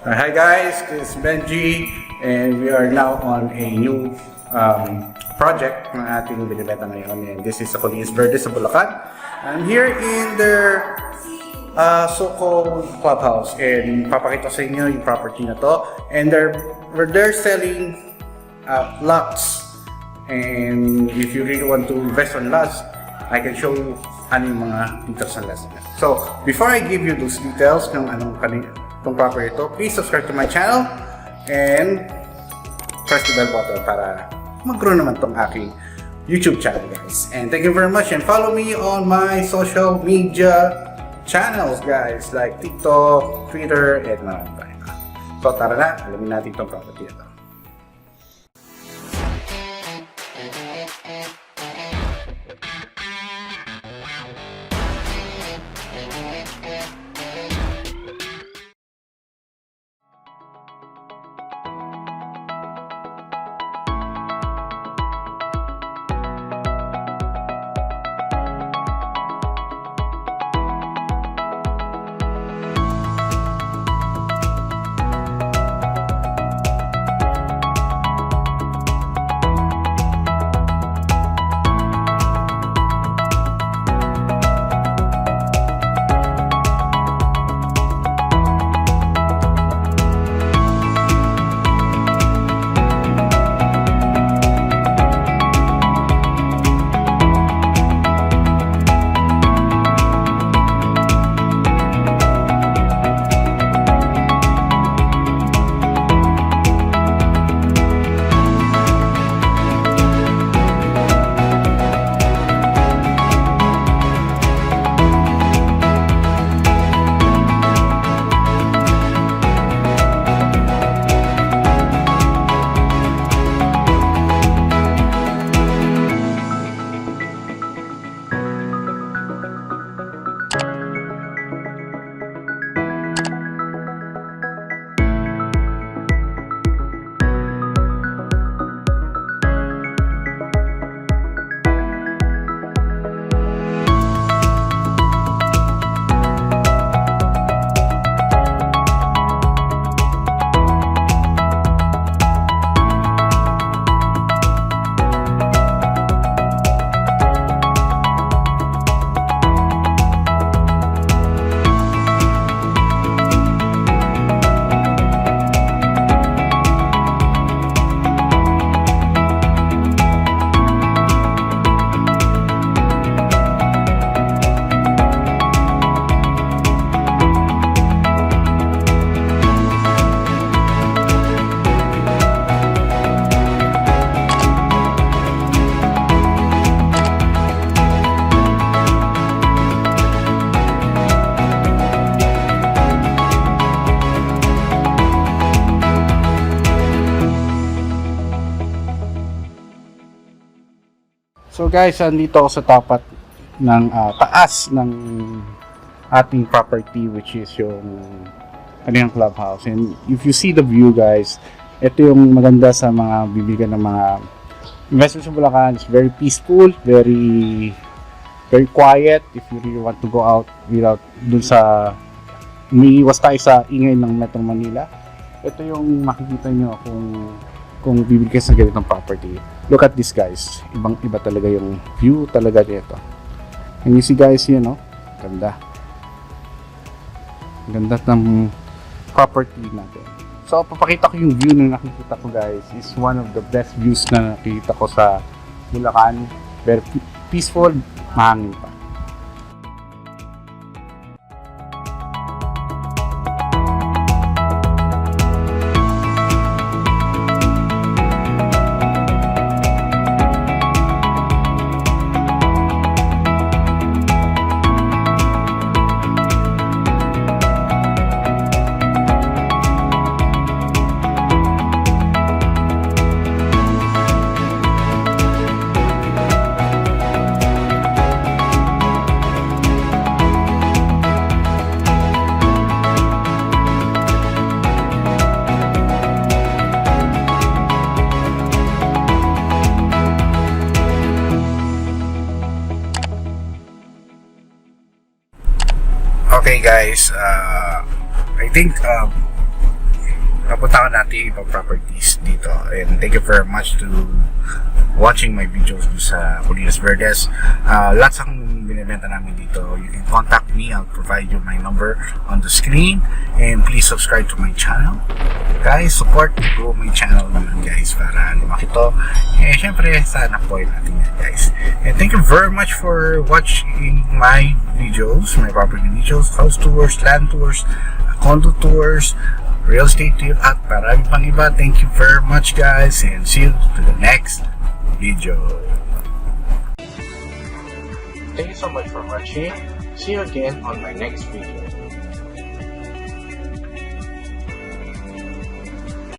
Hi guys, this is Benji and we are now on a new project na ating binibenta ngayon, and this is sa Colinas Verdes sa Bulacan. I'm here in their so-called clubhouse and papakita sa inyo yung property na to, and they're selling lots, and if you really want to invest on lots, I can show you ano yung mga details ng lots. So before I give you those details ng anong itong property ito, please subscribe to my channel and press the bell button para mag-grow naman itong aking YouTube channel, guys. And thank you very much, and follow me on my social media channels, guys, like TikTok, Twitter, and marami pa. So tara na, alamin natin itong property ito. So guys, andito ako sa tapat ng taas ng ating property, which is yung kanyang clubhouse. And if you see the view, guys, ito yung maganda sa mga bibigyan ng mga investors sa Bulacan. It's very peaceful, very quiet. If you really want to go out without dun sa umiiwas tayo sa ingay ng Metro Manila, ito yung makikita nyo kung bibigyan sa ganitong property. Look at this, guys. Ibang-iba talaga yung view talaga dito. And you see, guys, yun, no? Ganda. Ganda ng property natin. So, papakita ko yung view na nakikita ko, guys. Is one of the best views na nakikita ko sa Bulacan. Very peaceful, mahangin pa. Okay guys, I think napunta ko natin ibang properties dito. And thank you very much to watching my videos sa Colinas Verdes. Lots ang binibenta namin dito. You can contact me. I'll provide you my number on the screen. And please subscribe to my channel. Guys, support to my channel naman guys para lumaki to. Eh, syempre, sana po natin yan guys. And thank you very much for watching my videos, my property videos, house tours, land tours, condo tours, real estate tour, at marami pang iba. Thank you very much guys, and see you to the next video. Thank you so much for watching. See you again on my next video.